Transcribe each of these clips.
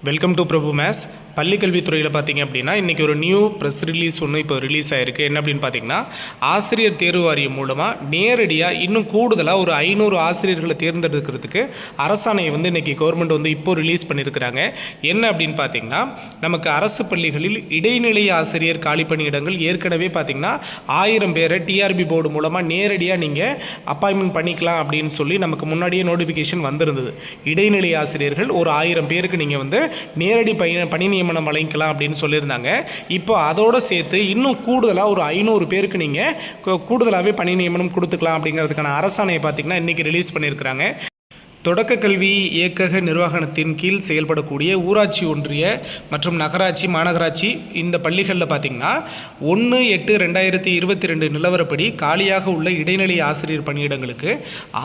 Welcome to Prabhu maze. பள்ளி கல்வித்துறையில் பார்த்தீங்க அப்படின்னா இன்றைக்கி ஒரு நியூ ப்ரெஸ் ரிலீஸ் ஒன்று இப்போ ரிலீஸ் ஆகிருக்கு. என்ன அப்படின்னு பார்த்தீங்கன்னா, ஆசிரியர் தேர்வு வாரியம் மூலமாக நேரடியாக இன்னும் கூடுதலாக ஒரு 500 ஆசிரியர்களை தேர்ந்தெடுக்கிறதுக்கு அரசாணையை இன்றைக்கி கவர்மெண்ட் இப்போ ரிலீஸ் பண்ணியிருக்கிறாங்க. என்ன அப்படின்னு பார்த்தீங்கன்னா, நமக்கு அரசு பள்ளிகளில் இடைநிலை ஆசிரியர் காலி பணியிடங்கள் ஏற்கனவே பார்த்தீங்கன்னா 1000 பேரை டிஆர்பி போர்டு மூலமாக நேரடியாக நீங்கள் அப்பாயின்மெண்ட் பண்ணிக்கலாம் அப்படின்னு சொல்லி நமக்கு முன்னாடியே நோட்டிஃபிகேஷன் வந்திருந்தது. இடைநிலை ஆசிரியர்கள் ஒரு 1000 பேருக்கு நீங்கள் நேரடி பணி நியமனம் வழங்கிக்கலாம் அப்படின்னு சொல்லியிருந்தாங்க. இப்போ அதோடு சேர்த்து இன்னும் கூடுதலாக ஒரு 500 பேருக்கு நீங்கள் கூடுதலாகவே பணி நியமனம் கொடுத்துக்கலாம் அப்படிங்கிறதுக்கான அரசாணையை பார்த்திங்கன்னா இன்றைக்கி ரிலீஸ் பண்ணியிருக்கிறாங்க. தொடக்க கல்வி இயக்கக நிர்வாகத்தின் கீழ் செயல்படக்கூடிய ஊராட்சி ஒன்றிய மற்றும் நகராட்சி மாநகராட்சி இந்த பள்ளிகளில் பார்த்திங்கன்னா 1/8/2022 நிலவரப்படி காலியாக உள்ள இடைநிலை ஆசிரியர் பணியிடங்களுக்கு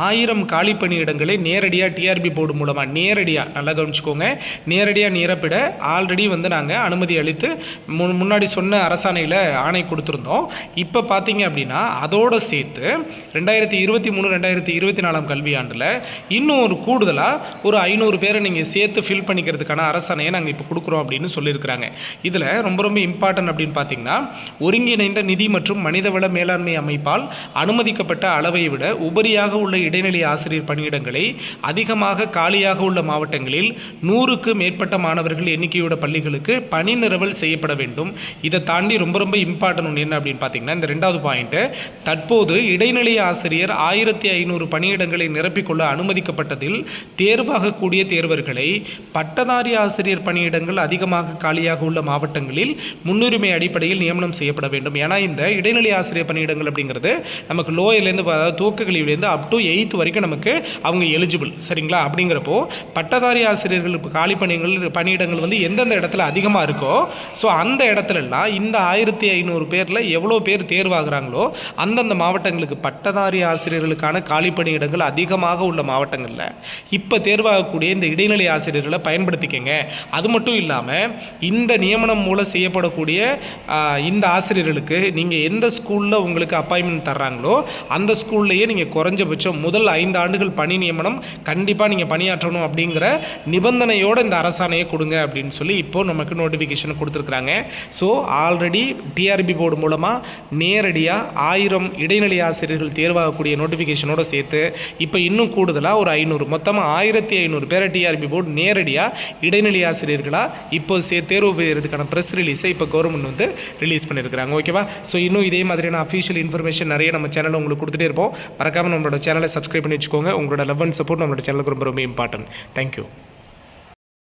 1000 காலி பணியிடங்களை நேரடியாக டிஆர்பி போர்டு மூலமாக நேரடியாக நல்லா கவனிச்சுக்கோங்க, நேரடியாக நிரப்பிட ஆல்ரெடி நாங்கள் அனுமதி அளித்து முன்னாடி சொன்ன அரசாணையில் ஆணை கொடுத்துருந்தோம். இப்போ பார்த்தீங்க அப்படின்னா அதோடு சேர்த்து 2023-2024 கல்வியாண்டில் இன்னும் ஒரு கூடுதலாக ஒரு 500 பேரை நீங்கள் சேர்த்து ஃபில் பண்ணிக்கிறதுக்கான அரசாணையை நாங்கள் இப்போ கொடுக்குறோம் அப்படின்னு சொல்லியிருக்கிறாங்க. இதில் ரொம்ப இம்பார்ட்டன்ட் அப்படின்னு பார்த்தீங்கன்னா, ஒருங்கிணைந்த நிதி மற்றும் மனிதவள மேலாண்மை அமைப்பால் அனுமதிக்கப்பட்ட அளவை விட உபரியாக உள்ள இடைநிலை ஆசிரியர் பணியிடங்களை அதிகமாக காலியாக உள்ள மாவட்டங்களில் 100க்கு மேற்பட்ட மாணவர்கள் எண்ணிக்கையோட பள்ளிகளுக்கு பணி நிரவல் செய்யப்பட வேண்டும். இதை தாண்டி ரொம்ப இம்பார்ட்டன்ட் ஒன்று என்ன அப்படின்னு பார்த்தீங்கன்னா, இந்த 2வது பாயிண்ட்டு, தற்போது இடைநிலை ஆசிரியர் 1500 பணியிடங்களை நிரப்பிக்கொள்ள அனுமதிக்கப்பட்ட தேர்வாகக்கூடிய தேர்வர்களை பட்டதாரி ஆசிரியர் பணியிடங்கள் அதிகமாக காலியாக உள்ள மாவட்டங்களில் முன்னுரிமை அடிப்படையில் நியமனம் செய்யப்பட வேண்டும். ஏன்னா இந்த இடைநிலை ஆசிரியர் பணியிடங்கள் அப்படிங்கிறது நமக்கு லோயர்லேருந்து, அதாவது துவக்க கல்வியிலேருந்து அப் டு 8th வரைக்கும் நமக்கு அவங்க எலிஜிபிள், சரிங்களா? அப்படிங்கிறப்போ பட்டதாரி ஆசிரியர்கள் காலி பணியிடங்கள் எந்தெந்த இடத்துல அதிகமாக இருக்கோ, ஸோ அந்த இடத்துலலாம் இந்த 1500 பேரில் எவ்வளோ பேர் தேர்வாகிறாங்களோ அந்தந்த மாவட்டங்களுக்கு பட்டதாரி ஆசிரியர்களுக்கான காலி பணியிடங்கள் அதிகமாக உள்ள மாவட்டங்களில் இப்போ தேர்வாகக்கூடிய இந்த இடைநிலை ஆசிரியர்களை பயன்படுத்திக்கங்க. அது மட்டும் இல்லாமல் இந்த நியமனம் மூலம் செய்யப்படக்கூடிய இந்த ஆசிரியர்களுக்கு நீங்கள் எந்த ஸ்கூலில் உங்களுக்கு அப்பாயின்மெண்ட் தர்றாங்களோ அந்த ஸ்கூல்லையே நீங்கள் குறைஞ்சபட்சம் முதல் 5 ஆண்டுகள் பணி நியமனம் கண்டிப்பாக நீங்கள் பணியாற்றணும் அப்படிங்கிற நிபந்தனையோடு இந்த அரசாணையை கொடுங்க அப்படின்னு சொல்லி இப்போ நமக்கு நோட்டிஃபிகேஷன் கொடுத்துருக்குறாங்க. ஸோ ஆல்ரெடி டிஆர்பி போர்டு மூலமாக நேரடியாக 1000 இடைநிலை ஆசிரியர்கள் தேர்வாகக்கூடிய நோட்டிஃபிகேஷனோடு சேர்த்து இப்போ இன்னும் கூடுதலாக ஒரு 500, மொத்தமாக 1500 பேரை டிஆர்பி போர்டு நேரடியாக இடைநிலை ஆசிரியர்களாக இப்போ தேர்வு பெறுறதுக்கான ப்ரெஸ் ரிலீஸை இப்போ கவர்மெண்ட் ரிலீஸ் பண்ணியிருக்கிறாங்க. ஓகேவா? ஸோ இன்னும் இதே மாதிரியான அஃபிஷியல் இன்ஃபர்மேஷன் நிறைய நம்ம சேனலில் உங்களுக்கு கொடுத்துட்டே இருப்போம். மறக்காமல் நம்மளோட சேனலை சப்ஸ்கிரைப் பண்ணி வச்சுக்கோங்க. உங்களோட லவ் அண்ட் சப்போர்ட் நம்மளோட சேனலுக்கு ரொம்ப இம்பார்ட்டன்ட். தேங்க்யூ.